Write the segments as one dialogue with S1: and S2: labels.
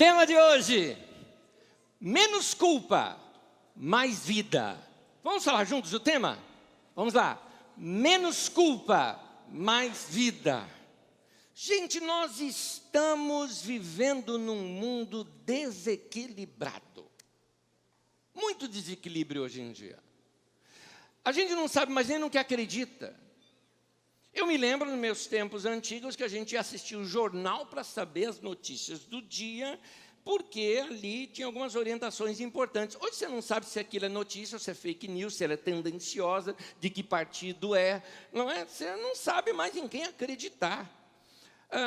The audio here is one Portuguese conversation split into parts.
S1: Tema de hoje: menos culpa, mais vida. Vamos falar juntos o tema? Vamos lá. Menos culpa, mais vida. Gente, nós estamos vivendo num mundo desequilibrado. Muito desequilíbrio hoje em dia. A gente não sabe mais nem no que acredita. Eu me lembro, nos meus tempos antigos, que a gente assistia o jornal para saber as notícias do dia, porque ali tinha algumas orientações importantes. Hoje você não sabe se aquilo é notícia, se é fake news, se ela é tendenciosa, de que partido é. Não é? Você não sabe mais em quem acreditar.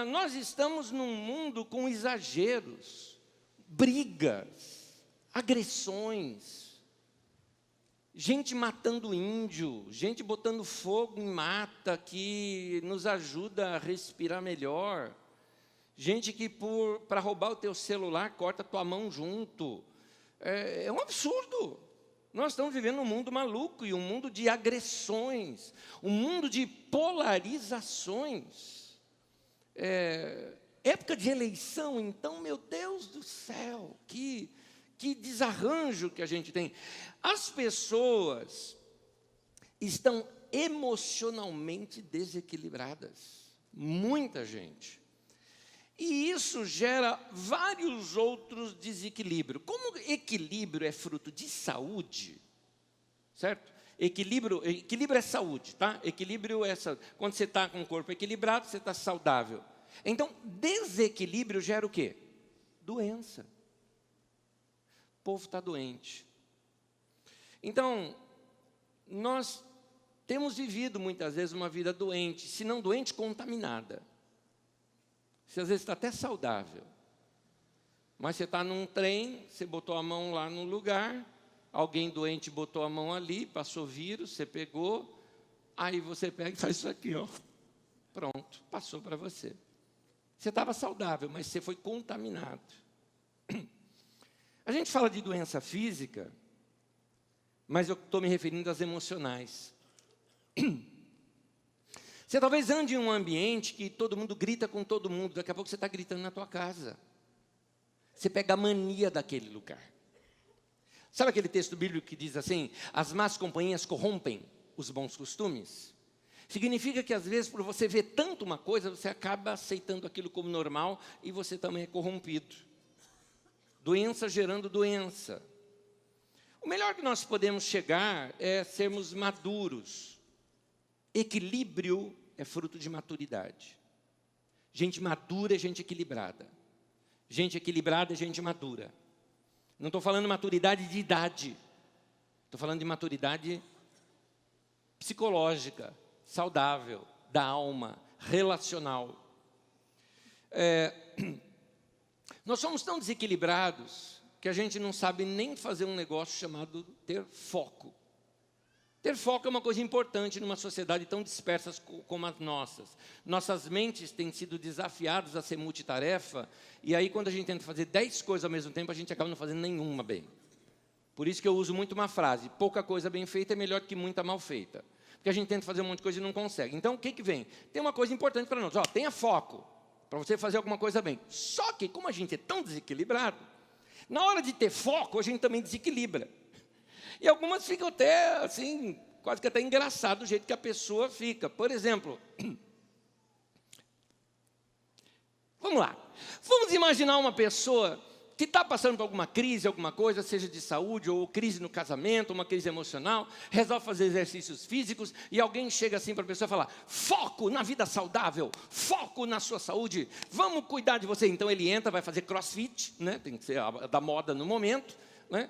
S1: Nós estamos num mundo com exageros, brigas, agressões. Gente matando índio, gente botando fogo em mata que nos ajuda a respirar melhor. Gente que para roubar o teu celular corta a tua mão junto. É um absurdo. Nós estamos vivendo um mundo maluco e um mundo de agressões, um mundo de polarizações. Época de eleição, então, meu Deus do céu, que desarranjo que a gente tem. As pessoas estão emocionalmente desequilibradas. Muita gente. E isso gera vários outros desequilíbrios. Como equilíbrio é fruto de saúde, certo? Equilíbrio é saúde, tá? Equilíbrio é saúde. Quando você está com o corpo equilibrado, você está saudável. Então, desequilíbrio gera o quê? Doença. O povo está doente. Então, nós temos vivido muitas vezes uma vida doente, se não doente, contaminada. Você às vezes está até saudável, mas você está num trem, você botou a mão lá no lugar, alguém doente botou a mão ali, passou vírus, você pegou, aí você pega e faz isso aqui, ó. Pronto, passou para você. Você estava saudável, mas você foi contaminado. A gente fala de doença física, mas eu estou me referindo às emocionais. Você talvez ande em um ambiente que todo mundo grita com todo mundo, daqui a pouco você está gritando na tua casa. Você pega a mania daquele lugar. Sabe aquele texto bíblico que diz assim: as más companhias corrompem os bons costumes? Significa que às vezes, por você ver tanto uma coisa, você acaba aceitando aquilo como normal e você também é corrompido. Doença gerando doença. O melhor que nós podemos chegar é sermos maduros. Equilíbrio é fruto de maturidade. Gente madura é gente equilibrada. Gente equilibrada é gente madura. Não estou falando de maturidade de idade. Estou falando de maturidade psicológica, saudável, da alma, relacional. Nós somos tão desequilibrados que a gente não sabe nem fazer um negócio chamado ter foco. Ter foco é uma coisa importante numa sociedade tão dispersa como as nossas. Nossas mentes têm sido desafiadas a ser multitarefa, e aí quando a gente tenta fazer 10 coisas ao mesmo tempo, a gente acaba não fazendo nenhuma bem. Por isso que eu uso muito uma frase: pouca coisa bem feita é melhor que muita mal feita. Porque a gente tenta fazer um monte de coisa e não consegue. Então, o que vem? Tem uma coisa importante para nós: tenha foco, para você fazer alguma coisa bem. Só que, como a gente é tão desequilibrado, na hora de ter foco, a gente também desequilibra. E algumas ficam até, assim, quase que até engraçado do jeito que a pessoa fica. Por exemplo, vamos lá. Vamos imaginar uma pessoa que está passando por alguma crise, alguma coisa, seja de saúde ou crise no casamento, uma crise emocional, resolve fazer exercícios físicos e alguém chega assim para a pessoa e fala: foco na vida saudável, foco na sua saúde, vamos cuidar de você. Então ele entra, vai fazer crossfit, né? Tem que ser a da moda no momento, né?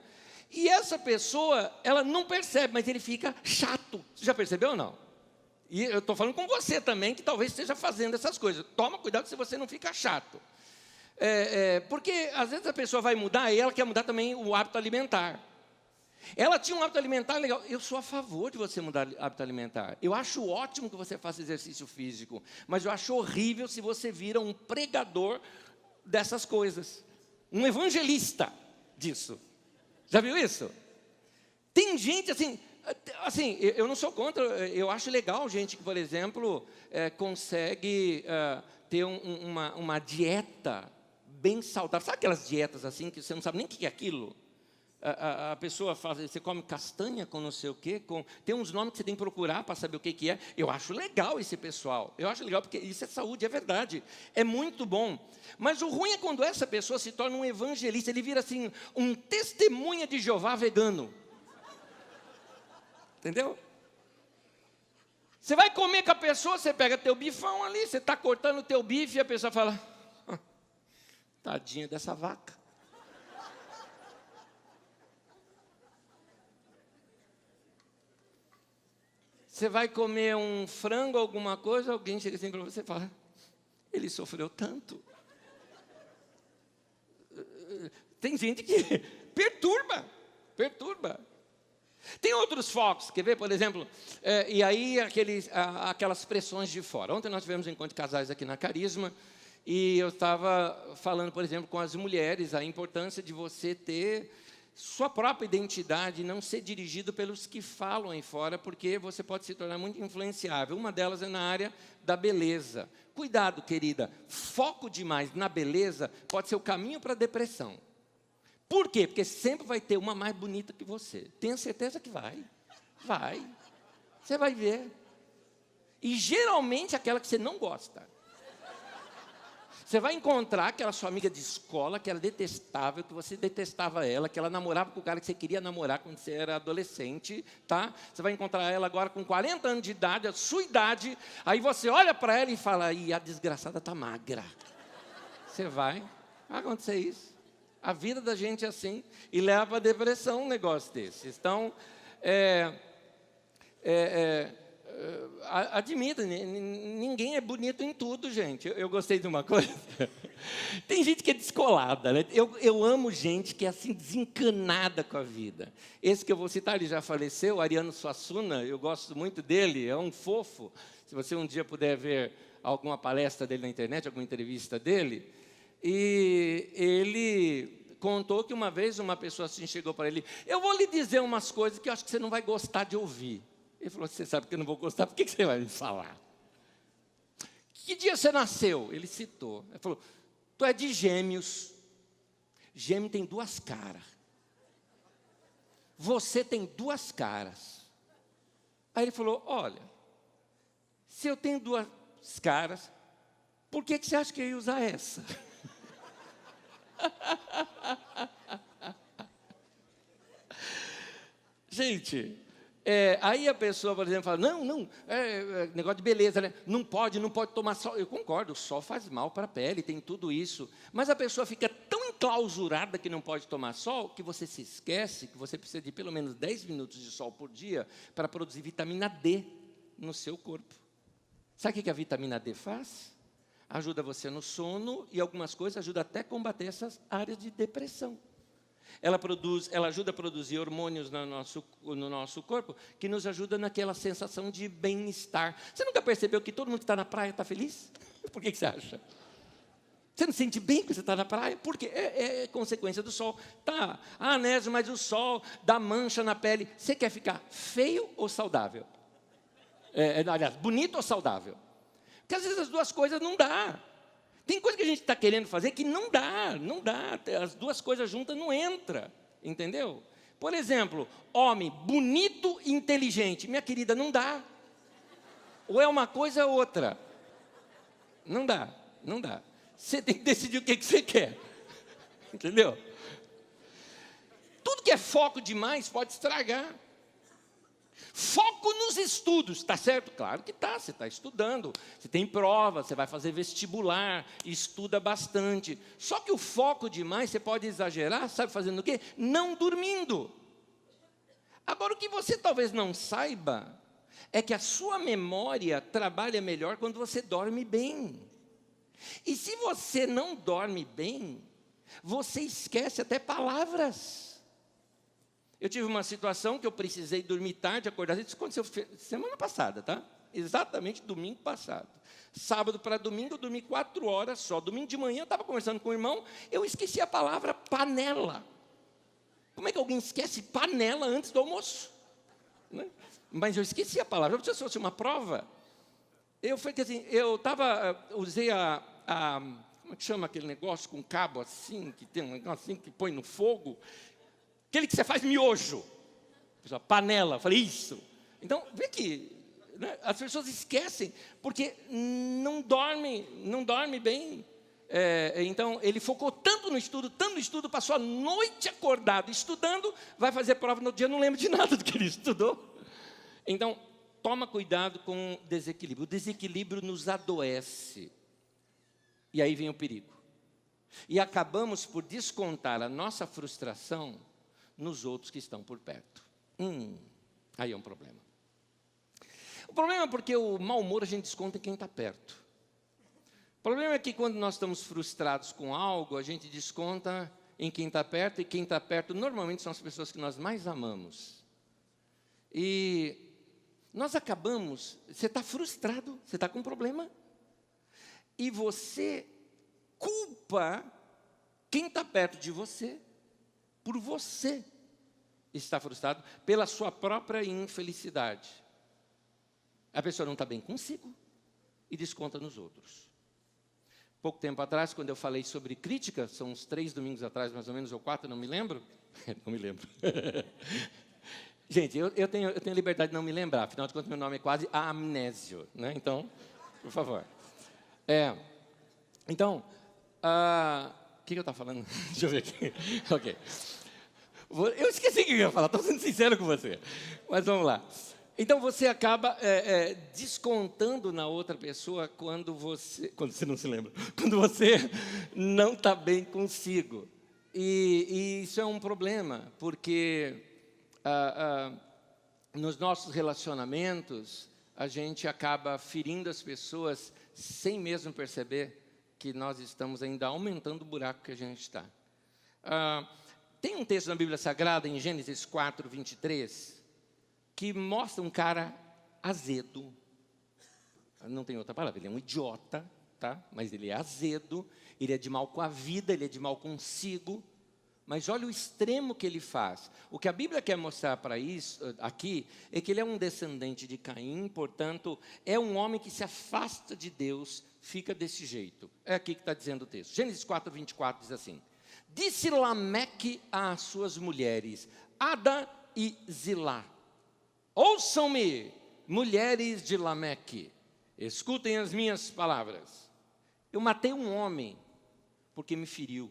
S1: E essa pessoa, ela não percebe, mas ele fica chato. Você já percebeu ou não? E eu estou falando com você também, que talvez esteja fazendo essas coisas. Toma cuidado se você não fica chato. Porque às vezes a pessoa vai mudar e ela quer mudar também o hábito alimentar. Ela tinha um hábito alimentar legal. Eu sou a favor de você mudar o hábito alimentar. Eu acho ótimo que você faça exercício físico, mas eu acho horrível se você vira um pregador dessas coisas. Um evangelista disso. Já viu isso? Tem gente assim, eu não sou contra, eu acho legal gente que, por exemplo, consegue ter uma dieta bem saudável. Sabe aquelas dietas assim que você não sabe nem o que é aquilo? A pessoa faz, você come castanha com não sei o quê, tem uns nomes que você tem que procurar para saber o que é. Eu acho legal esse pessoal, eu acho legal porque isso é saúde, é verdade, é muito bom. Mas o ruim é quando essa pessoa se torna um evangelista, ele vira assim, um testemunha de Jeová vegano. Entendeu? Você vai comer com a pessoa, você pega teu bifão ali, você está cortando o teu bife e a pessoa fala, tadinha dessa vaca. Você vai comer um frango, alguma coisa, alguém chega assim para você e fala, ele sofreu tanto. Tem gente que perturba. Tem outros focos, quer ver, por exemplo, e aí aquelas pressões de fora. Ontem nós tivemos um encontro de casais aqui na Carisma, e eu estava falando, por exemplo, com as mulheres, a importância de você ter sua própria identidade, não ser dirigido pelos que falam aí fora, porque você pode se tornar muito influenciável. Uma delas é na área da beleza. Cuidado, querida, foco demais na beleza pode ser o caminho para a depressão. Por quê? Porque sempre vai ter uma mais bonita que você. Tenha certeza que vai. Você vai ver. E geralmente aquela que você não gosta. Você vai encontrar aquela sua amiga de escola que era detestável, que você detestava ela, que ela namorava com o cara que você queria namorar quando você era adolescente, tá? Você vai encontrar ela agora com 40 anos de idade, a sua idade, aí você olha para ela e fala, a desgraçada está magra. Vai acontecer isso. A vida da gente é assim, e leva para a depressão um negócio desse. Então, admita, ninguém é bonito em tudo, gente. Eu gostei de uma coisa. Tem gente que é descolada, né? Eu amo gente que é assim, desencanada com a vida. Esse que eu vou citar, ele já faleceu, Ariano Suassuna, eu gosto muito dele, é um fofo. Se você um dia puder ver alguma palestra dele na internet, alguma entrevista dele, e ele contou que uma vez uma pessoa assim chegou para ele, eu vou lhe dizer umas coisas que eu acho que você não vai gostar de ouvir. Ele falou, você sabe que eu não vou gostar, por que você vai me falar? Que dia você nasceu? Ele citou. Ele falou, tu é de Gêmeos. Gêmeo tem 2 caras. Você tem 2 caras. Aí ele falou, olha, se eu tenho 2 caras, por que você acha que eu ia usar essa? Gente... aí a pessoa, por exemplo, fala, não, negócio de beleza, né? Não pode tomar sol. Eu concordo, o sol faz mal para a pele, tem tudo isso. Mas a pessoa fica tão enclausurada que não pode tomar sol, que você se esquece que você precisa de pelo menos 10 minutos de sol por dia para produzir vitamina D no seu corpo. Sabe o que a vitamina D faz? Ajuda você no sono e algumas coisas ajuda até a combater essas áreas de depressão. Ela ajuda a produzir hormônios no nosso corpo, que nos ajuda naquela sensação de bem-estar. Você nunca percebeu que todo mundo que está na praia está feliz? Por que você acha? Você não sente bem quando você está na praia? Porque é consequência do sol. Tá, Nésio, mas o sol dá mancha na pele. Você quer ficar feio ou saudável? Aliás, bonito ou saudável? Porque às vezes as duas coisas não dá. Tem coisa que a gente está querendo fazer que não dá. As duas coisas juntas não entram, entendeu? Por exemplo, homem bonito e inteligente. Minha querida, não dá. Ou é uma coisa ou outra. Não dá. Você tem que decidir o que você quer. Entendeu? Tudo que é foco demais pode estragar. Foco nos estudos, está certo? Claro que está, você está estudando, você tem prova, você vai fazer vestibular, estuda bastante. Só que o foco demais, você pode exagerar, sabe fazendo o quê? Não dormindo. Agora, o que você talvez não saiba, é que a sua memória trabalha melhor quando você dorme bem. E se você não dorme bem, você esquece até palavras. Eu tive uma situação que eu precisei dormir tarde, acordar. Isso aconteceu semana passada, tá? Exatamente domingo passado. Sábado para domingo, eu dormi 4 horas só. Domingo de manhã, eu estava conversando com o irmão, eu esqueci a palavra panela. Como é que alguém esquece panela antes do almoço? Né? Mas eu esqueci a palavra. Se fosse uma prova, usei como como é que chama aquele negócio com cabo assim, que tem um negócio assim que põe no fogo? Aquele que você faz miojo. Panela, falei, isso. Então, vê que, né, as pessoas esquecem, porque não dorme bem. Então, ele focou tanto no estudo, passou a noite acordado, estudando, vai fazer prova no dia, não lembra de nada do que ele estudou. Então, toma cuidado com o desequilíbrio. O desequilíbrio nos adoece. E aí vem o perigo. E acabamos por descontar a nossa frustração nos outros que estão por perto. Aí é um problema. O problema é porque o mau humor a gente desconta em quem está perto. O problema é que quando nós estamos frustrados com algo, a gente desconta em quem está perto, e quem está perto normalmente são as pessoas que nós mais amamos. E nós acabamos, você está frustrado, você está com um problema, e você culpa quem está perto de você por você estar frustrado pela sua própria infelicidade. A pessoa não está bem consigo e desconta nos outros. Pouco tempo atrás, quando eu falei sobre crítica, são uns 3 domingos atrás, mais ou menos, ou 4, não me lembro. Não me lembro. Gente, eu tenho liberdade de não me lembrar, afinal de contas, meu nome é quase amnésio, né? Então, por favor. Então, o que eu estava falando? Deixa eu ver aqui. Ok. Eu esqueci o que eu ia falar, estou sendo sincero com você. Mas vamos lá. Então, você acaba descontando na outra pessoa quando você não se lembra, quando você não está bem consigo. E isso é um problema, porque nos nossos relacionamentos, a gente acaba ferindo as pessoas sem mesmo perceber que nós estamos ainda aumentando o buraco que a gente está. Tem um texto na Bíblia Sagrada, em Gênesis 4, 23, que mostra um cara azedo. Não tem outra palavra, ele é um idiota, tá? Mas ele é azedo, ele é de mal com a vida, ele é de mal consigo. Mas olha o extremo que ele faz. O que a Bíblia quer mostrar para isso aqui é que ele é um descendente de Caim, portanto, é um homem que se afasta de Deus, fica desse jeito. É aqui que está dizendo o texto. Gênesis 4, 24 diz assim: disse Lameque às suas mulheres, Ada e Zilá: ouçam-me, mulheres de Lameque, escutem as minhas palavras. Eu matei um homem porque me feriu,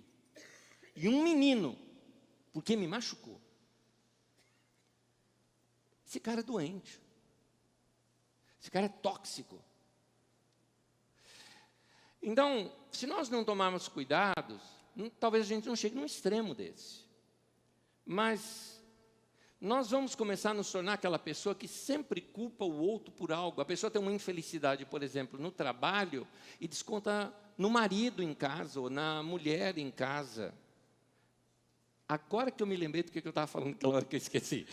S1: e um menino porque me machucou. Esse cara é doente. Esse cara é tóxico. Então, se nós não tomarmos cuidados, talvez a gente não chegue num extremo desse. Mas nós vamos começar a nos tornar aquela pessoa que sempre culpa o outro por algo. A pessoa tem uma infelicidade, por exemplo, no trabalho, e desconta no marido em casa, ou na mulher em casa. Agora que eu me lembrei do que eu estava falando naquela hora que eu esqueci.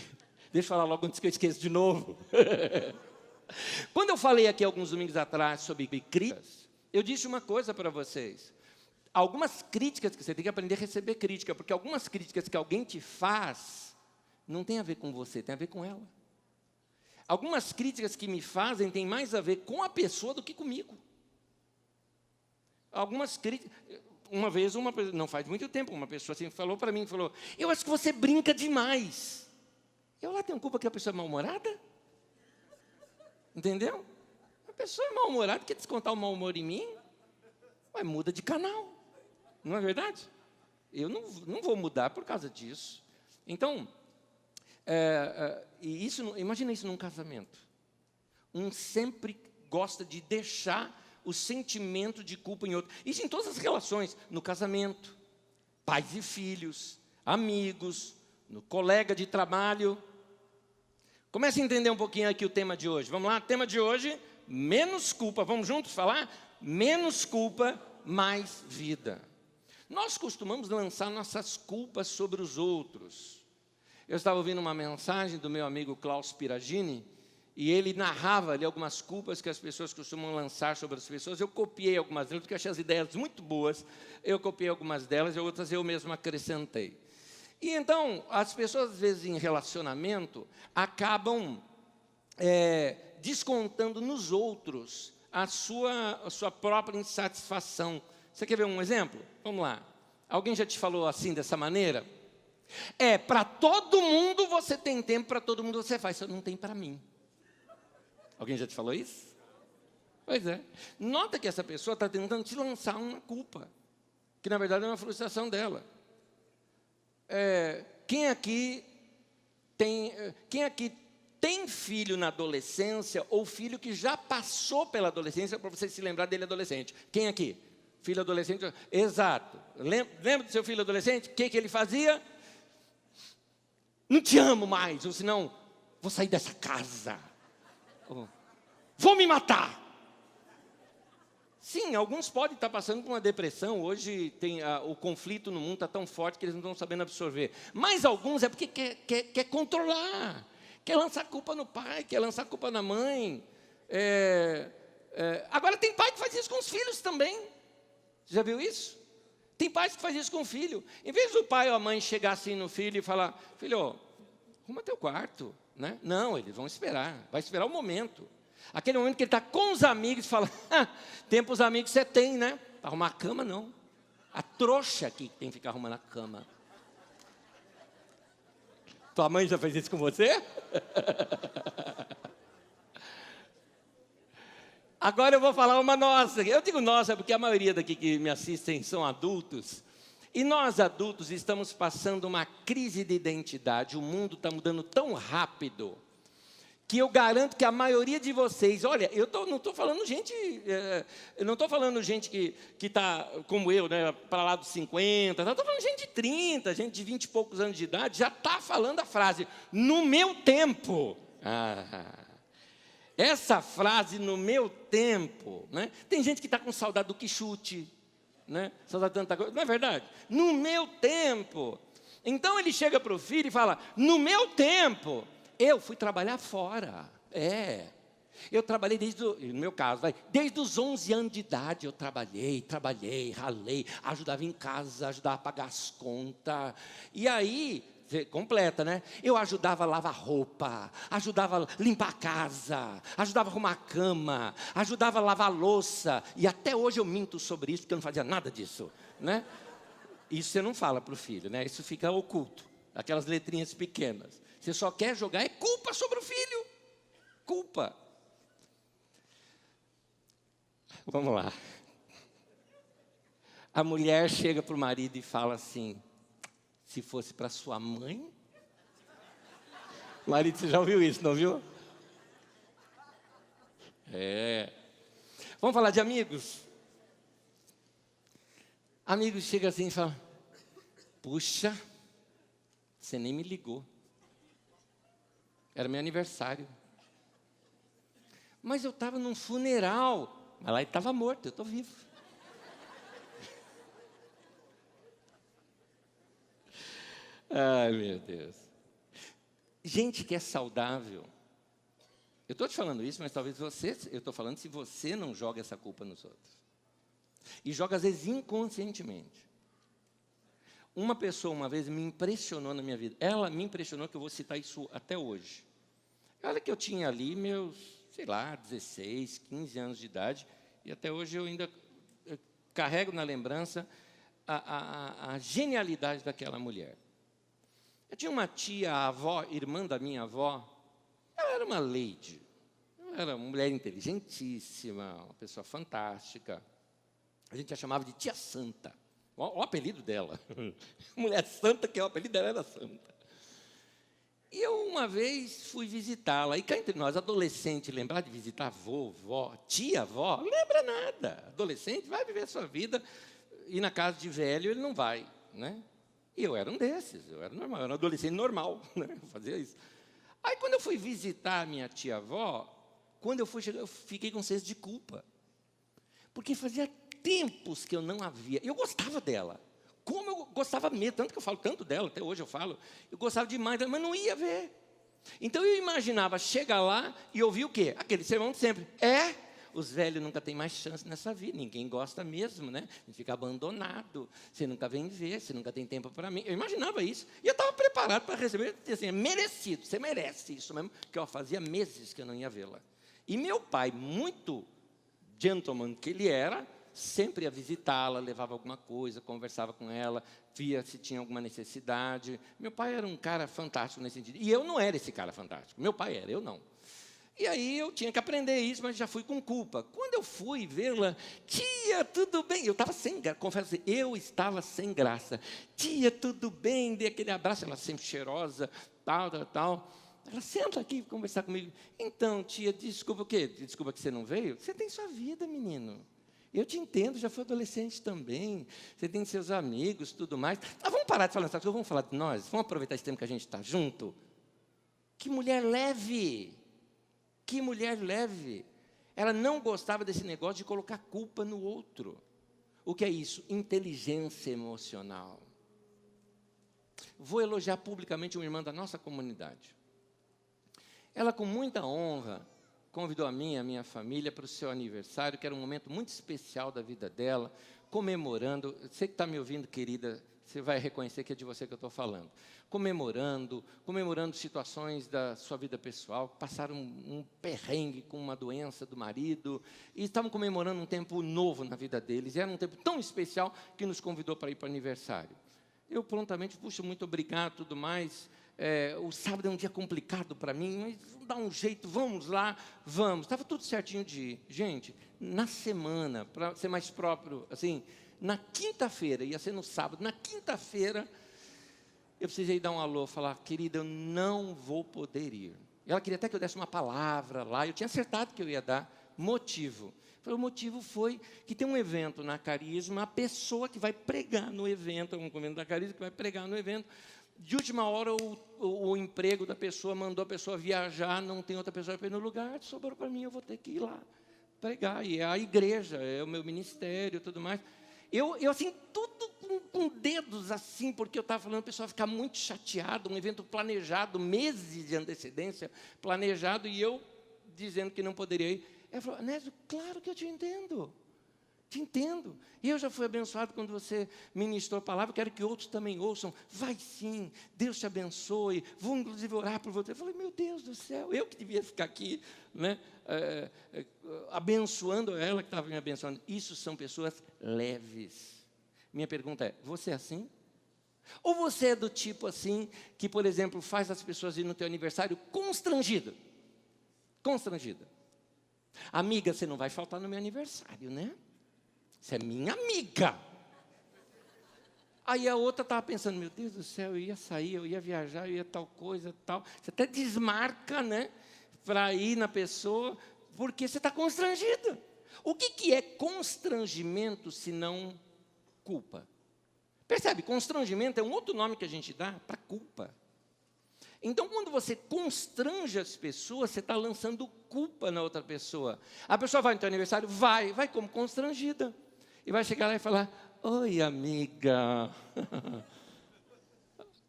S1: Deixa eu falar logo antes que eu esqueça de novo. Quando eu falei aqui alguns domingos atrás sobre críticas, eu disse uma coisa para vocês. Algumas críticas que você tem que aprender a receber crítica, porque algumas críticas que alguém te faz não tem a ver com você, tem a ver com ela. Algumas críticas que me fazem têm mais a ver com a pessoa do que comigo. Algumas críticas... Uma vez, não faz muito tempo, uma pessoa assim falou para mim, eu acho que você brinca demais. Eu lá tenho culpa que a pessoa é mal-humorada? Entendeu? A pessoa é mal-humorada, quer descontar o mau humor em mim? Ué, muda de canal. Não é verdade? Eu não vou mudar por causa disso. Então, imagina isso num casamento. Um sempre gosta de deixar o sentimento de culpa em outro. Isso em todas as relações, no casamento, pais e filhos, amigos, no colega de trabalho. Comece a entender um pouquinho aqui o tema de hoje. Vamos lá, tema de hoje, menos culpa. Vamos juntos falar? Menos culpa, mais vida. Nós costumamos lançar nossas culpas sobre os outros. Eu estava ouvindo uma mensagem do meu amigo Klaus Piragini, e ele narrava ali algumas culpas que as pessoas costumam lançar sobre as pessoas. Eu copiei algumas delas, porque achei as ideias muito boas. Eu copiei algumas delas e outras eu mesmo acrescentei. E então, as pessoas, às vezes, em relacionamento, acabam descontando nos outros a sua própria insatisfação, Você quer ver um exemplo? Vamos lá. Alguém já te falou assim, dessa maneira? Para todo mundo você tem tempo, para todo mundo você faz, só não tem para mim. Alguém já te falou isso? Pois é. Nota que essa pessoa está tentando te lançar uma culpa, que na verdade é uma frustração dela. Quem aqui tem filho na adolescência, ou filho que já passou pela adolescência, para você se lembrar dele adolescente? Quem aqui? Filho adolescente? Exato. Lembra do seu filho adolescente? O que ele fazia? Não te amo mais, ou senão, vou sair dessa casa. Vou me matar. Sim, alguns podem estar passando por uma depressão. Hoje o conflito no mundo está tão forte que eles não estão sabendo absorver. Mas alguns é porque quer controlar. Quer lançar culpa no pai, quer lançar culpa na mãe. Agora tem pai que faz isso com os filhos também. Você já viu isso? Tem pais que fazem isso com o filho. Em vez do pai ou a mãe chegar assim no filho e falar, filho, arruma teu quarto. Né? Não, eles vão esperar. Vai esperar o momento. Aquele momento que ele está com os amigos e fala, tempo os amigos você tem, né? Para arrumar a cama, não. A trouxa aqui que tem que ficar arrumando a cama. Tua mãe já fez isso com você? Agora eu vou falar uma nossa. Eu digo nossa porque a maioria daqui que me assistem são adultos. E nós adultos estamos passando uma crise de identidade. O mundo está mudando tão rápido que eu garanto que a maioria de vocês, olha, não estou falando gente, que está como eu, né, para lá dos 50, estou falando gente de 30, gente de 20 e poucos anos de idade, já está falando a frase, no meu tempo. Essa frase, no meu tempo, né? Tem gente que está com saudade do quichute, né? Saudade de tanta coisa, não é verdade? No meu tempo. Então ele chega para o filho e fala, no meu tempo, eu fui trabalhar fora. Eu trabalhei no meu caso, desde os 11 anos de idade eu trabalhei, ralei, ajudava em casa, ajudava a pagar as contas. E aí, completa, né? Eu ajudava a lavar roupa, ajudava a limpar a casa, ajudava a arrumar a cama, ajudava a lavar a louça. E até hoje eu minto sobre isso, porque eu não fazia nada disso, né? Isso você não fala para o filho, né? Isso fica oculto, aquelas letrinhas pequenas. Você só quer jogar culpa sobre o filho. Culpa. Vamos lá. A mulher chega para o marido e fala assim, se fosse para sua mãe... Marido, você já ouviu isso, não viu? Vamos falar de amigos? Amigos chegam assim e falam, puxa, você nem me ligou. Era meu aniversário. Mas eu estava num funeral. Mas lá ele estava morto, eu estou vivo. Ai, meu Deus. Gente que é saudável. Eu estou te falando isso, mas talvez eu estou falando se você não joga essa culpa nos outros. E joga às vezes inconscientemente. Uma pessoa uma vez me impressionou na minha vida. Ela me impressionou, que eu vou citar isso até hoje. Olha que eu tinha ali meus, 16, 15 anos de idade, e até hoje eu ainda carrego na lembrança a genialidade daquela mulher. Eu tinha uma tia, a avó, irmã da minha avó, ela era uma lady, ela era uma mulher inteligentíssima, uma pessoa fantástica. A gente a chamava de tia Santa, o apelido dela. Mulher santa, que é o apelido dela era Santa. E eu uma vez fui visitá-la, e cá entre nós, adolescente, lembrar de visitar vovó, tia-avó, não lembra nada. Adolescente vai viver a sua vida, e na casa de velho ele não vai, né? E eu era um desses, eu era normal, eu era um adolescente normal, né? Eu fazia isso. Aí quando eu fui visitar a minha tia-avó, quando eu fui chegar, eu fiquei com senso de culpa. Porque fazia tempos que eu não a via. Eu gostava dela. Como eu gostava mesmo, tanto que eu falo tanto dela, até hoje eu falo, eu gostava demais dela, mas não ia ver. Então eu imaginava chegar lá e ouvir o quê? Aquele sermão de sempre. Os velhos nunca têm mais chance nessa vida, ninguém gosta mesmo, né? A gente fica abandonado, você nunca vem ver, você nunca tem tempo para mim. Eu imaginava isso. E eu estava preparado para receber, assim, merecido, você merece isso mesmo, porque eu fazia meses que eu não ia vê-la. E meu pai, muito gentleman que ele era, sempre ia visitá-la, levava alguma coisa, conversava com ela, via se tinha alguma necessidade. Meu pai era um cara fantástico nesse sentido. E eu não era esse cara fantástico. Meu pai era, eu não. E aí eu tinha que aprender isso, mas já fui com culpa. Quando eu fui vê-la, tia, tudo bem? Eu estava sem graça, confesso, eu estava sem graça. Tia, tudo bem? Dei aquele abraço, ela sempre cheirosa, tal. Ela, senta aqui conversar comigo. Então, tia, desculpa o quê? Desculpa que você não veio? Você tem sua vida, menino. Eu te entendo, já fui adolescente também. Você tem seus amigos, tudo mais. Ah, vamos parar de falar essas coisas, vamos falar de nós? Vamos aproveitar esse tempo que a gente está junto? Que mulher leve! Que mulher leve. Ela não gostava desse negócio de colocar culpa no outro. O que é isso? Inteligência emocional. Vou elogiar publicamente uma irmã da nossa comunidade. Ela, com muita honra, convidou a mim e a minha família para o seu aniversário, que era um momento muito especial da vida dela, comemorando. Você que está me ouvindo, querida, você vai reconhecer que é de você que eu estou falando. Comemorando situações da sua vida pessoal, passaram um perrengue com uma doença do marido, e estavam comemorando um tempo novo na vida deles, e era um tempo tão especial que nos convidou para ir para o aniversário. Eu prontamente, puxa, muito obrigado, tudo mais. O sábado é um dia complicado para mim, mas vamos dar um jeito, vamos lá, vamos. Estava tudo certinho de ir. Gente, na semana, para ser mais próprio, assim, na quinta-feira, ia ser no sábado, na quinta-feira, eu precisei dar um alô, falar, querida, eu não vou poder ir. Ela queria até que eu desse uma palavra lá, eu tinha acertado que eu ia dar motivo. O motivo foi que tem um evento na Carisma, a pessoa que vai pregar no evento, um convento da Carisma que vai pregar no evento, de última hora o emprego da pessoa mandou a pessoa viajar, não tem outra pessoa para ir no lugar, sobrou para mim, eu vou ter que ir lá pregar. E é a igreja, é o meu ministério, tudo mais. Eu assim, tudo com dedos assim, porque eu estava falando, a pessoa ficar muito chateada, um evento planejado, meses de antecedência, planejado, e eu dizendo que não poderia ir. Ela falou, Anésio, claro que eu te entendo. Te entendo. Eu já fui abençoado quando você ministrou a palavra, quero que outros também ouçam. Vai sim, Deus te abençoe. Vou inclusive orar por você. Eu falei, meu Deus do céu, eu que devia ficar aqui, né, abençoando ela que estava me abençoando. Isso são pessoas leves. Minha pergunta é, você é assim? Ou você é do tipo assim, que, por exemplo, faz as pessoas ir no teu aniversário constrangida? Constrangida. Amiga, você não vai faltar no meu aniversário, né? Você é minha amiga. Aí a outra estava pensando, meu Deus do céu, eu ia sair, eu ia viajar, eu ia tal coisa, tal. Você até desmarca, né? Para ir na pessoa, porque você está constrangido. O que é constrangimento, se não culpa? Percebe? Constrangimento é um outro nome que a gente dá para culpa. Então, quando você constrange as pessoas, você está lançando culpa na outra pessoa. A pessoa vai no teu aniversário? Vai como constrangida. E vai chegar lá e falar, oi, amiga.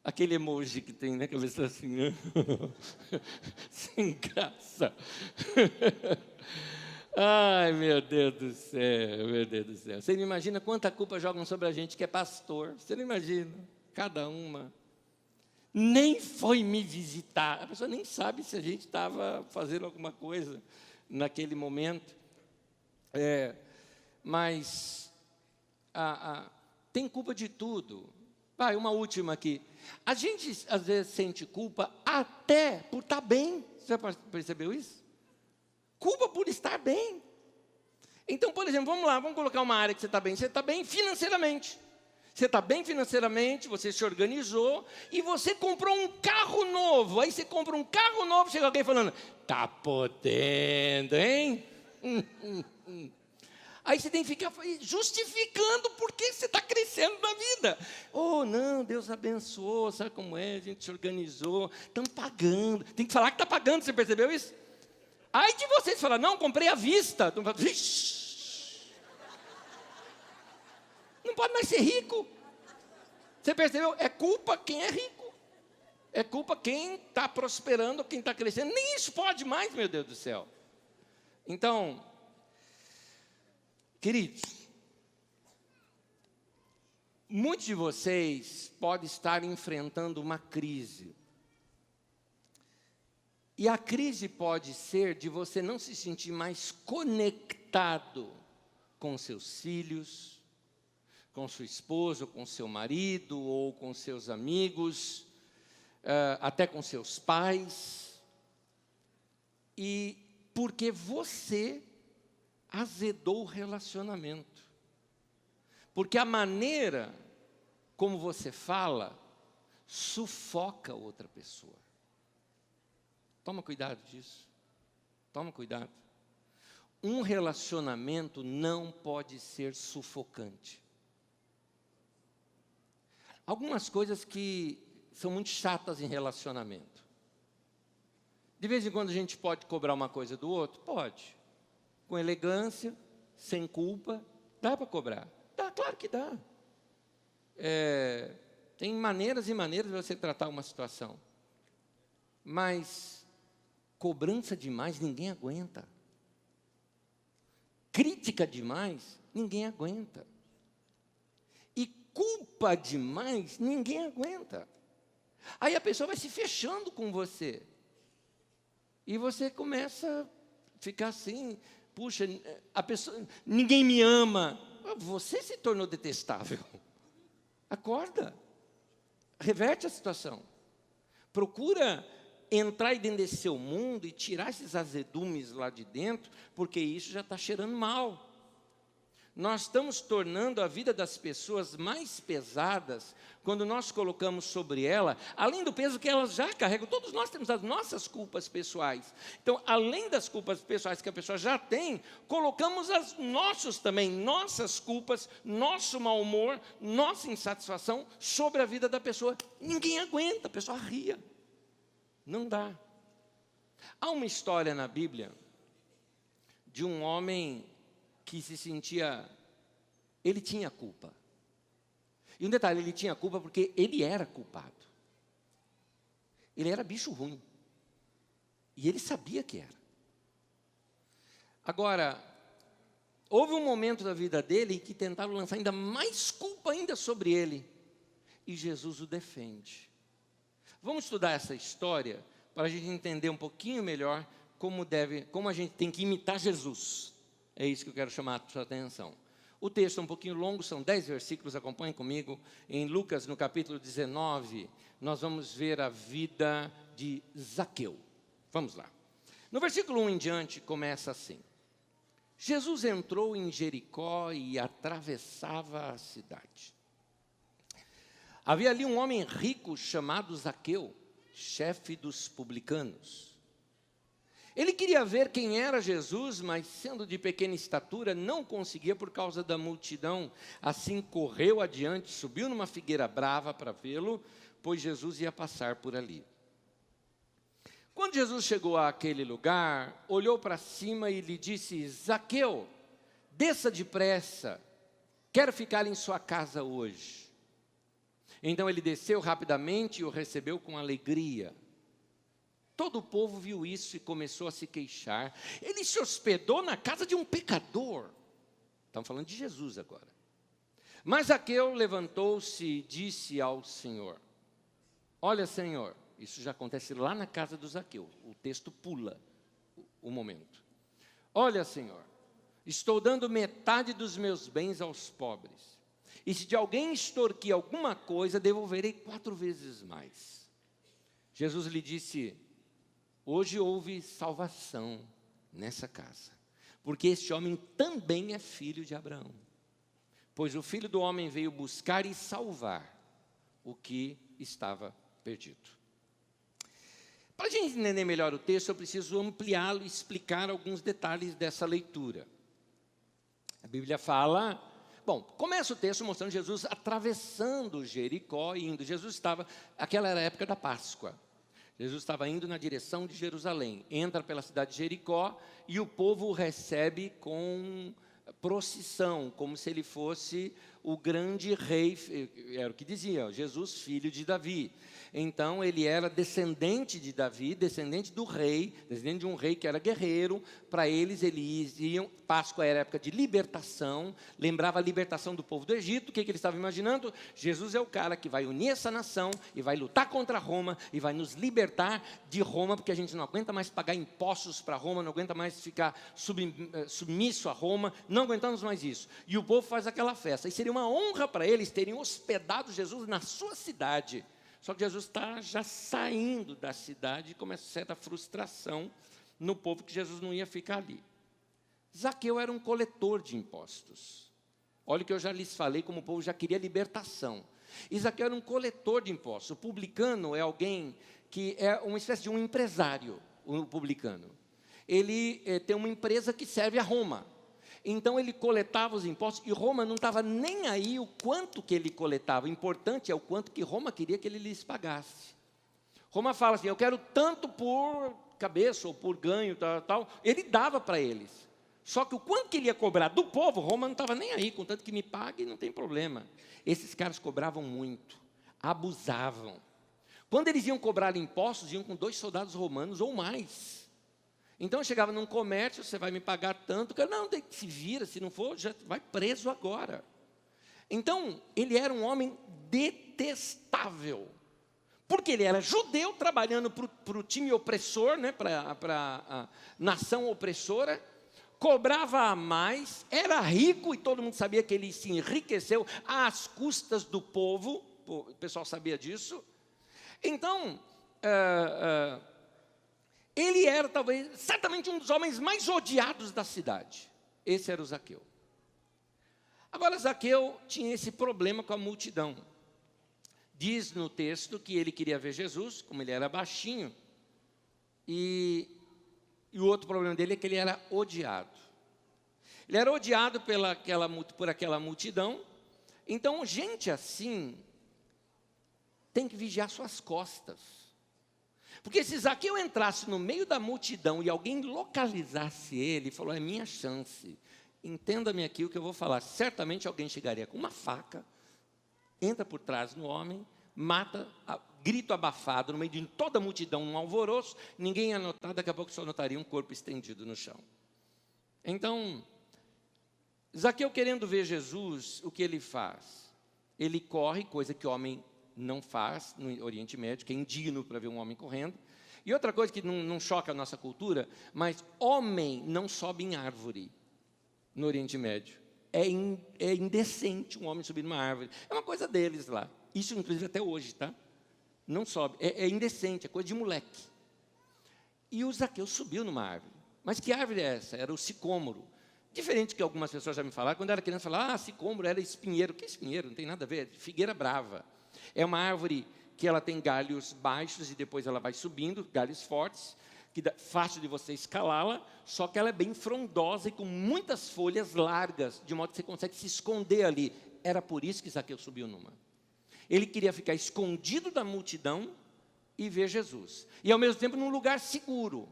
S1: Aquele emoji que tem, né? Que você assim, né? Sem graça. Ai, meu Deus do céu, meu Deus do céu. Você não imagina quanta culpa jogam sobre a gente que é pastor. Você não imagina? Cada uma. Nem foi me visitar. A pessoa nem sabe se a gente estava fazendo alguma coisa naquele momento. Mas tem culpa de tudo. Vai, uma última aqui. A gente, às vezes, sente culpa até por estar bem. Você já percebeu isso? Culpa por estar bem. Então, por exemplo, vamos lá, vamos colocar uma área que você está bem. Você está bem financeiramente. Você está bem financeiramente, você se organizou e você comprou um carro novo. Aí você compra um carro novo, chega alguém falando, tá podendo, hein? Aí você tem que ficar justificando porque você está crescendo na vida. Oh, não, Deus abençoou, sabe como é? A gente se organizou, estamos pagando. Tem que falar que está pagando, você percebeu isso? Aí de vocês falam, não, comprei à vista. Não pode mais ser rico. Você percebeu? É culpa quem é rico. É culpa quem está prosperando, quem está crescendo. Nem isso pode mais, meu Deus do céu. Então, queridos, muitos de vocês podem estar enfrentando uma crise. E a crise pode ser de você não se sentir mais conectado com seus filhos, com sua esposa, com seu marido, ou com seus amigos, até com seus pais. E porque você azedou o relacionamento. Porque a maneira como você fala sufoca outra pessoa. Toma cuidado disso. Toma cuidado. Um relacionamento não pode ser sufocante. Algumas coisas que são muito chatas em relacionamento. De vez em quando a gente pode cobrar uma coisa do outro? Pode. Com elegância, sem culpa, dá para cobrar. Dá, claro que dá. Tem maneiras e maneiras de você tratar uma situação. Mas cobrança demais ninguém aguenta. Crítica demais ninguém aguenta. E culpa demais ninguém aguenta. Aí a pessoa vai se fechando com você. E você começa a ficar assim, puxa, a pessoa, ninguém me ama. Você se tornou detestável. Acorda. Reverte a situação. Procura entrar dentro desse seu mundo e tirar esses azedumes lá de dentro, porque isso já está cheirando mal. Nós estamos tornando a vida das pessoas mais pesadas quando nós colocamos sobre ela, além do peso que elas já carregam. Todos nós temos as nossas culpas pessoais. Então, além das culpas pessoais que a pessoa já tem, colocamos as nossas culpas, nosso mau humor, nossa insatisfação sobre a vida da pessoa. Ninguém aguenta, a pessoa ria. Não dá. Há uma história na Bíblia de um homem que se sentia, ele tinha culpa. E um detalhe, ele tinha culpa porque ele era culpado. Ele era bicho ruim. E ele sabia que era. Agora, houve um momento da vida dele em que tentaram lançar ainda mais culpa ainda sobre ele. E Jesus o defende. Vamos estudar essa história para a gente entender um pouquinho melhor como a gente tem que imitar Jesus. É isso que eu quero chamar a sua atenção. O texto é um pouquinho longo, são 10 versículos, acompanhem comigo. Em Lucas, no capítulo 19, nós vamos ver a vida de Zaqueu. Vamos lá. No versículo 1 em diante, começa assim. Jesus entrou em Jericó e atravessava a cidade. Havia ali um homem rico chamado Zaqueu, chefe dos publicanos. Ele queria ver quem era Jesus, mas sendo de pequena estatura, não conseguia por causa da multidão. Assim correu adiante, subiu numa figueira brava para vê-lo, pois Jesus ia passar por ali. Quando Jesus chegou àquele lugar, olhou para cima e lhe disse: Zaqueu, desça depressa, quero ficar em sua casa hoje. Então ele desceu rapidamente e o recebeu com alegria. Todo o povo viu isso e começou a se queixar. Ele se hospedou na casa de um pecador. Estamos falando de Jesus agora. Mas Zaqueu levantou-se e disse ao Senhor: olha, Senhor, isso já acontece lá na casa do Zaqueu. O texto pula o momento. Olha, Senhor, estou dando metade dos meus bens aos pobres. E se de alguém extorquir alguma coisa, devolverei 4 vezes mais. Jesus lhe disse: hoje houve salvação nessa casa, porque este homem também é filho de Abraão. Pois o Filho do Homem veio buscar e salvar o que estava perdido. Para a gente entender melhor o texto, eu preciso ampliá-lo e explicar alguns detalhes dessa leitura. A Bíblia fala... Bom, começa o texto mostrando Jesus atravessando Jericó e indo. Aquela era a época da Páscoa. Jesus estava indo na direção de Jerusalém. Entra pela cidade de Jericó e o povo o recebe com procissão, como se ele fosse o grande rei, era o que dizia, Jesus, filho de Davi. Então, ele era descendente de Davi, descendente do rei, descendente de um rei que era guerreiro. Para eles iam, Páscoa era época de libertação, lembrava a libertação do povo do Egito. O que eles estavam imaginando? Jesus é o cara que vai unir essa nação e vai lutar contra Roma e vai nos libertar de Roma, porque a gente não aguenta mais pagar impostos para Roma, não aguenta mais ficar submisso a Roma, não aguentamos mais isso. E o povo faz aquela festa, e seria uma honra para eles terem hospedado Jesus na sua cidade. Só que Jesus está já saindo da cidade e começa certa frustração no povo que Jesus não ia ficar ali. Zaqueu era um coletor de impostos. Olha o que eu já lhes falei, como o povo já queria libertação. E Zaqueu era um coletor de impostos. O publicano é alguém que é uma espécie de um empresário, o publicano. Ele tem uma empresa que serve a Roma. Então, ele coletava os impostos, e Roma não estava nem aí o quanto que ele coletava. O importante é o quanto que Roma queria que ele lhes pagasse. Roma fala assim, eu quero tanto por cabeça, ou por ganho, tal. Ele dava para eles. Só que o quanto que ele ia cobrar do povo, Roma não estava nem aí, contanto que me pague, não tem problema. Esses caras cobravam muito, abusavam. Quando eles iam cobrar impostos, iam com 2 soldados romanos ou mais. Então, eu chegava num comércio, você vai me pagar tanto, cara, não, tem que se vira, se não for, já vai preso agora. Então, ele era um homem detestável, porque ele era judeu, trabalhando para o time opressor, né, para a nação opressora, cobrava a mais, era rico, e todo mundo sabia que ele se enriqueceu às custas do povo, o pessoal sabia disso. Então, ele era, talvez, certamente um dos homens mais odiados da cidade. Esse era o Zaqueu. Agora, Zaqueu tinha esse problema com a multidão. Diz no texto que ele queria ver Jesus, como ele era baixinho, e o outro problema dele é que ele era odiado. Ele era odiado por aquela multidão. Então, gente assim tem que vigiar suas costas. Porque se Zaqueu entrasse no meio da multidão e alguém localizasse ele, falou, é minha chance. Entenda-me aqui o que eu vou falar. Certamente alguém chegaria com uma faca, entra por trás no homem, mata, grito abafado, no meio de toda a multidão, um alvoroço, ninguém ia notar, daqui a pouco só notaria um corpo estendido no chão. Então, Zaqueu querendo ver Jesus, o que ele faz? Ele corre, coisa que homem não faz no Oriente Médio, que é indigno para ver um homem correndo. E outra coisa que não choca a nossa cultura, mas homem não sobe em árvore no Oriente Médio. É indecente um homem subir numa árvore. É uma coisa deles lá. Isso, inclusive, até hoje, tá? Não sobe. É indecente, é coisa de moleque. E o Zaqueu subiu numa árvore. Mas que árvore é essa? Era o sicômoro. Diferente que algumas pessoas já me falaram, quando eu era criança, falavam, sicômoro era espinheiro. Que espinheiro? Não tem nada a ver. Figueira brava. É uma árvore que ela tem galhos baixos e depois ela vai subindo, galhos fortes, que dá fácil de você escalá-la, só que ela é bem frondosa e com muitas folhas largas, de modo que você consegue se esconder ali. Era por isso que Zaqueu subiu numa. Ele queria ficar escondido da multidão e ver Jesus. E ao mesmo tempo num lugar seguro,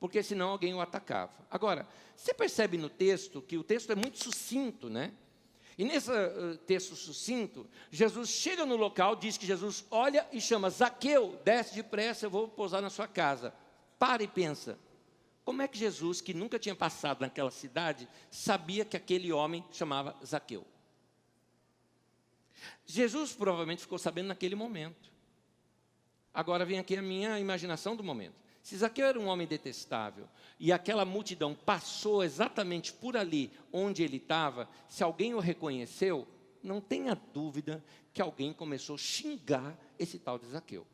S1: porque senão alguém o atacava. Agora, você percebe no texto, que o texto é muito sucinto, né? E nesse texto sucinto, Jesus chega no local, diz que Jesus olha e chama, Zaqueu, desce depressa, eu vou pousar na sua casa. Para e pensa, como é que Jesus, que nunca tinha passado naquela cidade, sabia que aquele homem chamava Zaqueu? Jesus provavelmente ficou sabendo naquele momento. Agora vem aqui a minha imaginação do momento. Se Zaqueu era um homem detestável, e aquela multidão passou exatamente por ali onde ele estava, se alguém o reconheceu, não tenha dúvida que alguém começou a xingar esse tal de Zaqueu.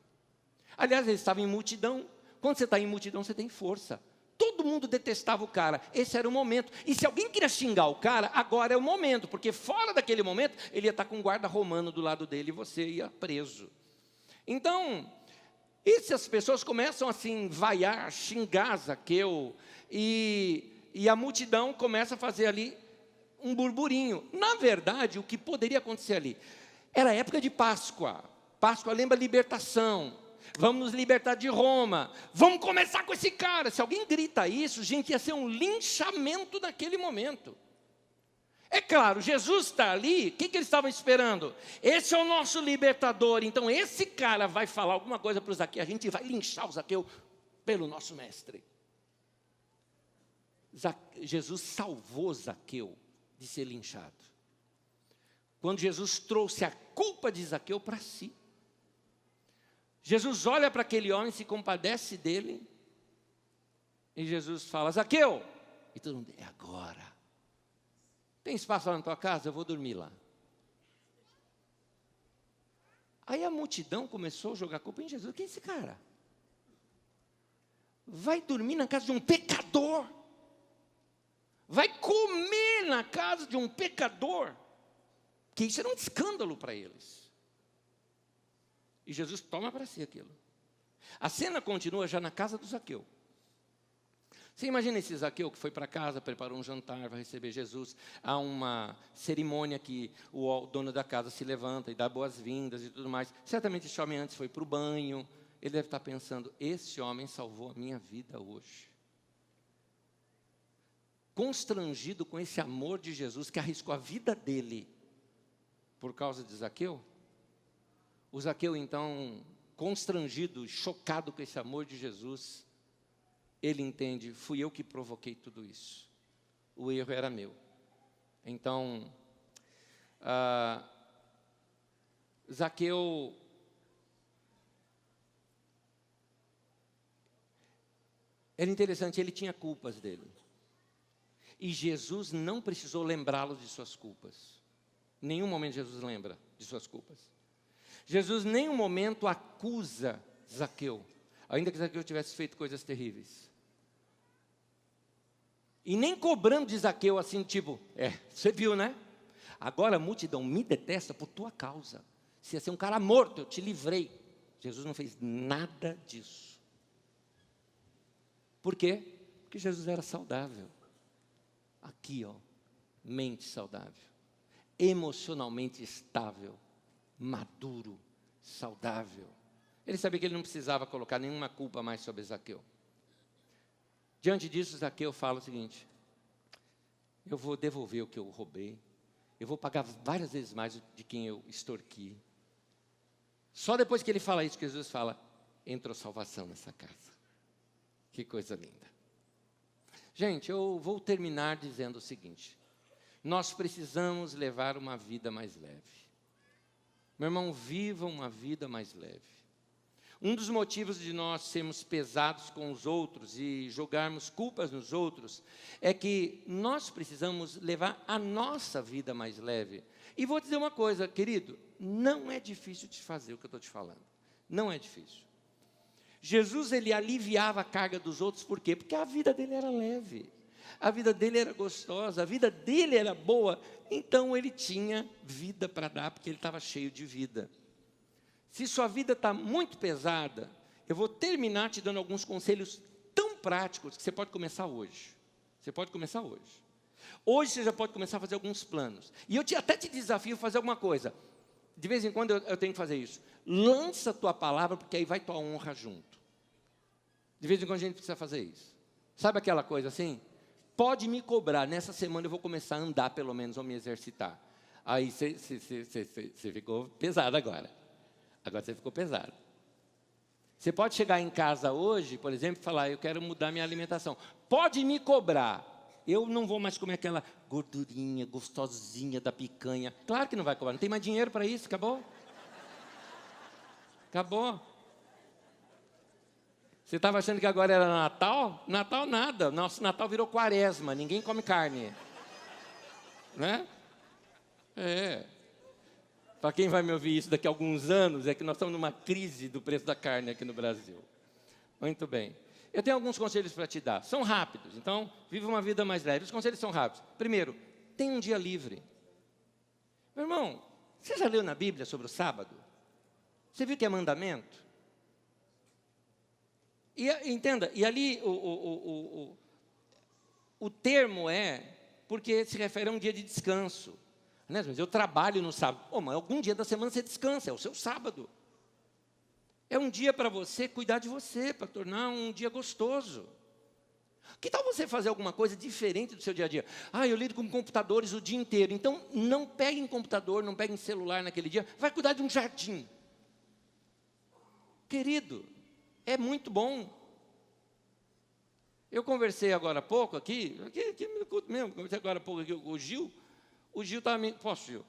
S1: Aliás, ele estava em multidão. Quando você está em multidão, você tem força. Todo mundo detestava o cara, esse era o momento. E se alguém queria xingar o cara, agora é o momento, porque fora daquele momento, ele ia estar com um guarda romano do lado dele e você ia preso. Então, essas pessoas começam assim, vaiar, xingar Zaqueu, e a multidão começa a fazer ali um burburinho. Na verdade, o que poderia acontecer ali? Era época de Páscoa. Páscoa lembra libertação. Vamos nos libertar de Roma. Vamos começar com esse cara. Se alguém grita isso, gente, ia ser um linchamento naquele momento. É claro, Jesus está ali, o que eles estavam esperando? Esse é o nosso libertador, então esse cara vai falar alguma coisa para o Zaqueu, a gente vai linchar o Zaqueu pelo nosso mestre. Jesus salvou Zaqueu de ser linchado. Quando Jesus trouxe a culpa de Zaqueu para si. Jesus olha para aquele homem, se compadece dele, e Jesus fala, Zaqueu, e todo mundo, é agora. Tem espaço lá na tua casa? Eu vou dormir lá. Aí a multidão começou a jogar culpa em Jesus. Quem é esse cara? Vai dormir na casa de um pecador. Vai comer na casa de um pecador. Porque isso era um escândalo para eles. E Jesus toma para si aquilo. A cena continua já na casa do Zaqueu. Você imagina esse Zaqueu que foi para casa, preparou um jantar, vai receber Jesus. Há uma cerimônia que o dono da casa se levanta e dá boas-vindas e tudo mais. Certamente esse homem antes foi para o banho. Ele deve estar pensando, esse homem salvou a minha vida hoje. Constrangido com esse amor de Jesus que arriscou a vida dele por causa de Zaqueu. O Zaqueu então, constrangido, chocado com esse amor de Jesus, ele entende, fui eu que provoquei tudo isso. O erro era meu. Então, Zaqueu era interessante, ele tinha culpas dele. E Jesus não precisou lembrá-lo de suas culpas. Em nenhum momento Jesus lembra de suas culpas. Jesus em nenhum momento acusa Zaqueu, ainda que Zaqueu tivesse feito coisas terríveis. E nem cobrando de Zaqueu assim, tipo, você viu, né? Agora a multidão me detesta por tua causa. Se ia ser um cara morto, eu te livrei. Jesus não fez nada disso. Por quê? Porque Jesus era saudável. Aqui, mente saudável. Emocionalmente estável. Maduro. Saudável. Ele sabia que ele não precisava colocar nenhuma culpa mais sobre Zaqueu. Diante disso, Zaqueu fala o seguinte, eu vou devolver o que eu roubei, eu vou pagar várias vezes mais de quem eu extorqui. Só depois que ele fala isso, que Jesus fala, entrou salvação nessa casa. Que coisa linda. Gente, eu vou terminar dizendo o seguinte, nós precisamos levar uma vida mais leve. Meu irmão, viva uma vida mais leve. Um dos motivos de nós sermos pesados com os outros e jogarmos culpas nos outros é que nós precisamos levar a nossa vida mais leve. E vou dizer uma coisa, querido, não é difícil de fazer o que eu estou te falando. Não é difícil. Jesus, ele aliviava a carga dos outros, por quê? Porque a vida dele era leve. A vida dele era gostosa, a vida dele era boa. Então, ele tinha vida para dar, porque ele estava cheio de vida. Se sua vida está muito pesada, eu vou terminar te dando alguns conselhos tão práticos que você pode começar hoje. Você pode começar hoje. Hoje você já pode começar a fazer alguns planos. E eu até te desafio a fazer alguma coisa. De vez em quando eu tenho que fazer isso. Lança a tua palavra, porque aí vai tua honra junto. De vez em quando a gente precisa fazer isso. Sabe aquela coisa assim? Pode me cobrar. Nessa semana eu vou começar a andar pelo menos, ou me exercitar. Aí você ficou pesado agora. Agora você ficou pesado. Você pode chegar em casa hoje, por exemplo, e falar, eu quero mudar minha alimentação. Pode me cobrar. Eu não vou mais comer aquela gordurinha gostosinha da picanha. Claro que não vai cobrar. Não tem mais dinheiro para isso. Acabou? Acabou. Você estava achando que agora era Natal? Natal nada. Nosso Natal virou quaresma. Ninguém come carne. Né? Para quem vai me ouvir isso daqui a alguns anos, é que nós estamos numa crise do preço da carne aqui no Brasil. Muito bem. Eu tenho alguns conselhos para te dar. São rápidos, então, viva uma vida mais leve. Os conselhos são rápidos. Primeiro, tenha um dia livre. Meu irmão, você já leu na Bíblia sobre o sábado? Você viu que é mandamento? E entenda, e ali o termo é porque se refere a um dia de descanso. Né? Mas eu trabalho no sábado. Mas algum dia da semana você descansa, é o seu sábado. É um dia para você cuidar de você, para tornar um dia gostoso. Que tal você fazer alguma coisa diferente do seu dia a dia? Eu lido com computadores o dia inteiro. Então, não pegue em computador, não pegue em celular naquele dia. Vai cuidar de um jardim. Querido, é muito bom. Eu conversei agora há pouco aqui mesmo, conversei agora há pouco aqui com o Gil. O Gil estava me... Posso, Gil?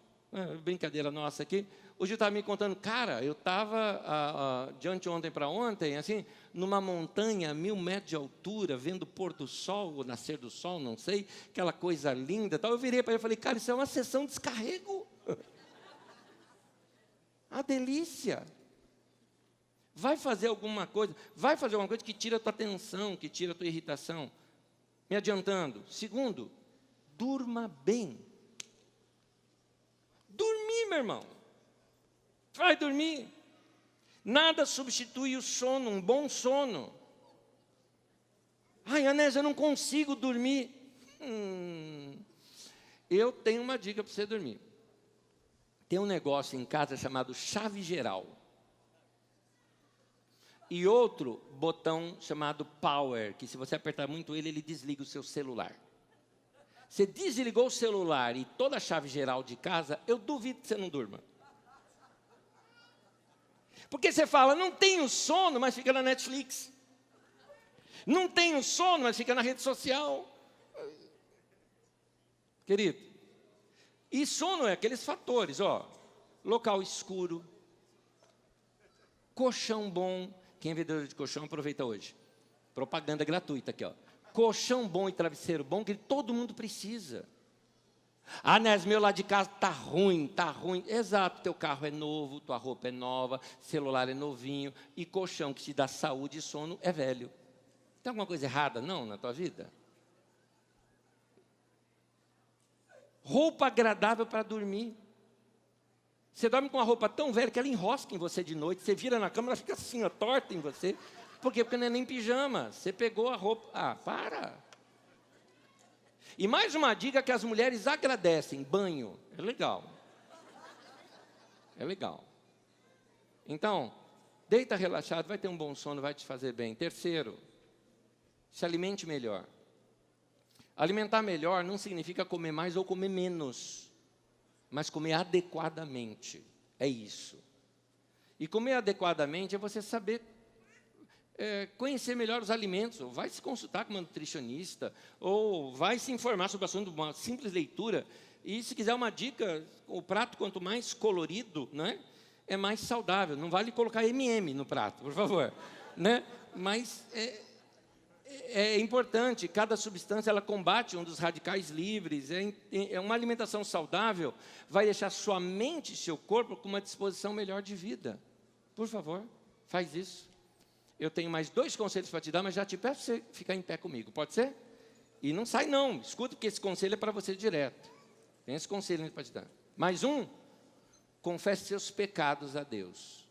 S1: Brincadeira nossa aqui. O Gil estava me contando, cara, eu estava de ontem para ontem, assim, numa montanha, 1000 metros de altura, vendo o pôr do sol, o nascer do sol, não sei, aquela coisa linda. Tal. Eu virei para ele e falei, cara, isso é uma sessão de descarrego. A delícia. Vai fazer alguma coisa que tira a tua atenção, que tira a tua irritação. Me adiantando. Segundo, durma bem. Dormir, meu irmão. Vai dormir. Nada substitui o sono, um bom sono. Anésio, eu não consigo dormir. Eu tenho uma dica para você dormir. Tem um negócio em casa chamado chave geral. E outro botão chamado power, que se você apertar muito ele desliga o seu celular. Você desligou o celular e toda a chave geral de casa, eu duvido que você não durma. Porque você fala, não tenho sono, mas fica na Netflix. Não tenho sono, mas fica na rede social. Querido, e sono é aqueles fatores, local escuro, colchão bom. Quem é vendedor de colchão, aproveita hoje. Propaganda gratuita aqui, Colchão bom e travesseiro bom, que todo mundo precisa. Nes, meu lá de casa tá ruim. Exato, teu carro é novo, tua roupa é nova, celular é novinho, e colchão que te dá saúde e sono é velho. Tem alguma coisa errada, não, na tua vida? Roupa agradável para dormir. Você dorme com uma roupa tão velha que ela enrosca em você de noite. Você vira na cama, ela fica assim, torta em você. Por quê? Porque não é nem pijama. Você pegou a roupa... para! E mais uma dica que as mulheres agradecem. Banho. É legal. É legal. Então, deita relaxado, vai ter um bom sono, vai te fazer bem. Terceiro, se alimente melhor. Alimentar melhor não significa comer mais ou comer menos. Mas comer adequadamente, é isso. E comer adequadamente é você saber conhecer melhor os alimentos, ou vai se consultar com uma nutricionista, ou vai se informar sobre o assunto, uma simples leitura. E se quiser uma dica, o prato quanto mais colorido, né, é mais saudável. Não vale colocar M&M no prato, por favor. Né? Mas é importante, cada substância ela combate um dos radicais livres, uma alimentação saudável vai deixar sua mente e seu corpo com uma disposição melhor de vida. Por favor, faz isso. Eu tenho mais 2 conselhos para te dar, mas já te peço para você ficar em pé comigo, pode ser? E não sai não, escuta porque esse conselho é para você direto. Tem esse conselho para te dar. Mais um, confesse seus pecados a Deus.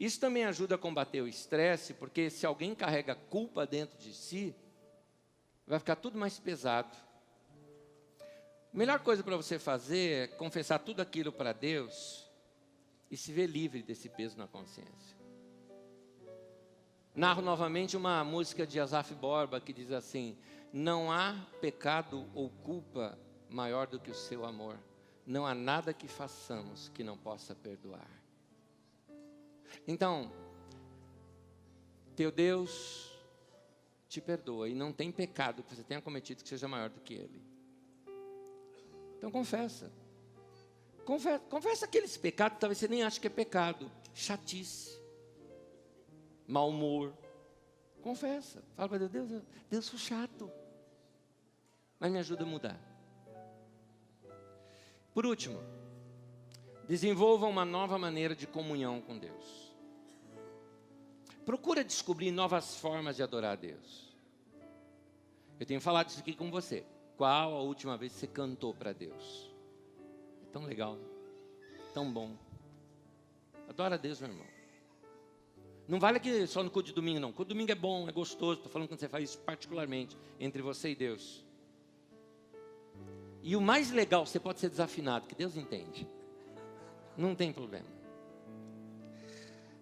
S1: Isso também ajuda a combater o estresse, porque se alguém carrega culpa dentro de si, vai ficar tudo mais pesado. A melhor coisa para você fazer é confessar tudo aquilo para Deus e se ver livre desse peso na consciência. Narro novamente uma música de Asaf Borba que diz assim: não há pecado ou culpa maior do que o seu amor. Não há nada que façamos que não possa perdoar. Então, teu Deus te perdoa e não tem pecado que você tenha cometido que seja maior do que Ele. Então confessa. Confessa aqueles pecados que talvez você nem ache que é pecado. Chatice, mau humor. Confessa. Fala para Deus, Deus, sou chato, mas me ajuda a mudar. Por último, desenvolva uma nova maneira de comunhão com Deus. Procura descobrir novas formas de adorar a Deus. Eu tenho falado isso aqui com você. Qual a última vez que você cantou para Deus? É tão legal, tão bom. Adora a Deus, meu irmão. Não vale aqui só no culto de domingo, não. O culto de domingo é bom, é gostoso. Estou falando quando você faz isso particularmente entre você e Deus. E o mais legal, você pode ser desafinado, que Deus entende. Não tem problema.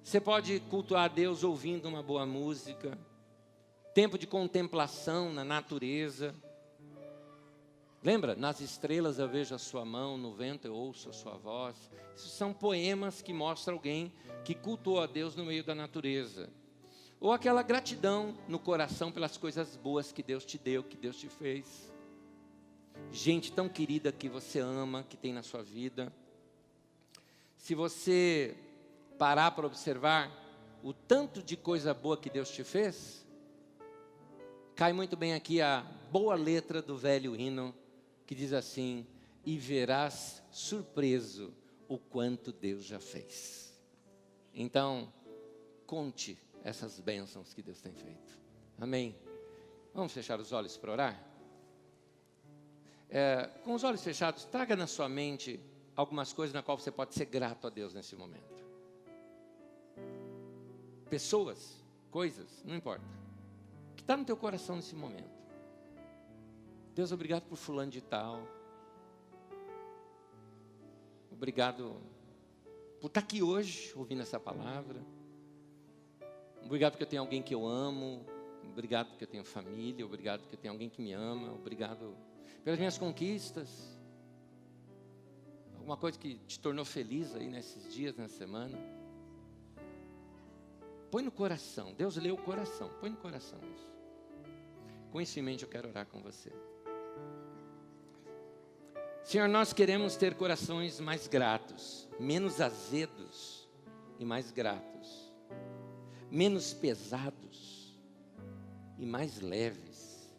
S1: Você pode cultuar a Deus ouvindo uma boa música. tempo de contemplação na natureza. Lembra? Nas estrelas eu vejo a sua mão, no vento eu ouço a sua voz. Isso são poemas que mostram alguém que cultuou a Deus no meio da natureza. Ou aquela gratidão no coração pelas coisas boas que Deus te deu, que Deus te fez. Gente tão querida que você ama, que tem na sua vida. Se você parar para observar o tanto de coisa boa que Deus te fez, cai muito bem aqui a boa letra do velho hino, que diz assim: e verás surpreso o quanto Deus já fez. Então, conte essas bênçãos que Deus tem feito. Amém? Vamos fechar os olhos para orar? Com os olhos fechados, traga na sua mente algumas coisas na qual você pode ser grato a Deus nesse momento. Pessoas, coisas, não importa. O que está no teu coração nesse momento? Deus, obrigado por fulano de tal. Obrigado por estar aqui hoje, ouvindo essa palavra. Obrigado porque eu tenho alguém que eu amo. Obrigado porque eu tenho família. Obrigado porque eu tenho alguém que me ama. Obrigado pelas minhas conquistas. Alguma coisa que te tornou feliz aí nesses dias, nessa semana. Põe no coração. Deus lê o coração. Põe no coração isso. Com isso em mente eu quero orar com você. Senhor, nós queremos ter corações mais gratos, menos azedos e mais gratos, menos pesados e mais leves.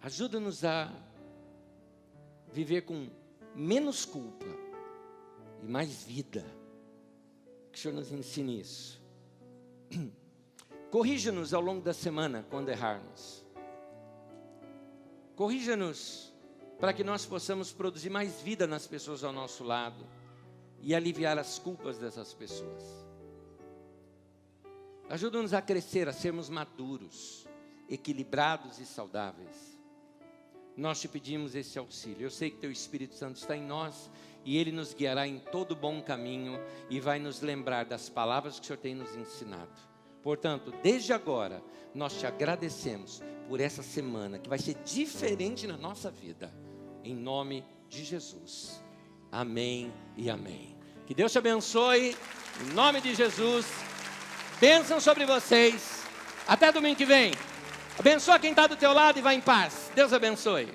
S1: Ajuda-nos a viver com menos culpa e mais vida. Que o Senhor nos ensine isso. Corrija-nos ao longo da semana quando errarmos. Corrija-nos para que nós possamos produzir mais vida nas pessoas ao nosso lado e aliviar as culpas dessas pessoas. Ajuda-nos a crescer, a sermos maduros, equilibrados e saudáveis. Nós te pedimos esse auxílio. Eu sei que Teu Espírito Santo está em nós e Ele nos guiará em todo bom caminho e vai nos lembrar das palavras que o Senhor tem nos ensinado. Portanto, desde agora, nós te agradecemos por essa semana que vai ser diferente na nossa vida. Em nome de Jesus. Amém e amém. Que Deus te abençoe. Em nome de Jesus. Bênção sobre vocês. Até domingo que vem. Abençoa quem está do teu lado e vai em paz. Deus abençoe.